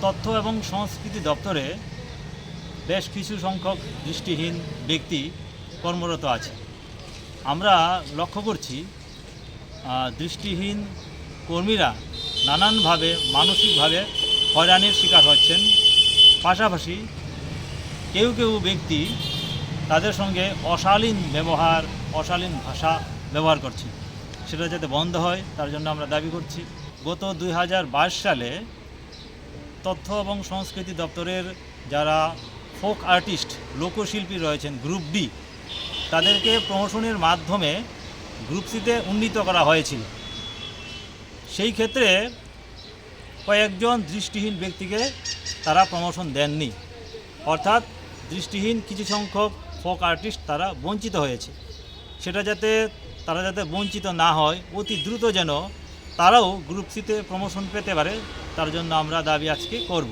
তথ্য এবং সংস্কৃতি দপ্তরে বেশ কিছু সংখ্যক দৃষ্টিহীন ব্যক্তি কর্মরত আছে। আমরা লক্ষ্য করছি দৃষ্টিহীন কর্মীরা নানানভাবে মানসিকভাবে হয়রানির শিকার হচ্ছেন। পাশাপাশি কেউ কেউ ব্যক্তি তাদের সঙ্গে অশালীন ভাষা ব্যবহার করছে। সেটা যাতে বন্ধ হয় তার জন্য আমরা দাবি করছি। গত 2022 সালে তথ্য এবং সংস্কৃতি দপ্তরের যারা ফোক আর্টিস্ট লোকশিল্পী রয়েছেন গ্রুপ ডি, তাদেরকে প্রমোশনের মাধ্যমে গ্রুপ সিতে উন্নীত করা হয়েছিল। সেই ক্ষেত্রে কয়েকজন দৃষ্টিহীন ব্যক্তিকে তারা প্রমোশন দেননি, অর্থাৎ দৃষ্টিহীন কিছু সংখ্যক ফোক আর্টিস্ট তারা বঞ্চিত হয়েছে। তারা যাতে বঞ্চিত না হয়, অতি দ্রুত যেন তারাও গ্রুপ সিতে প্রমোশন পেতে পারে, তার জন্য আমরা দাবি আজকে করব।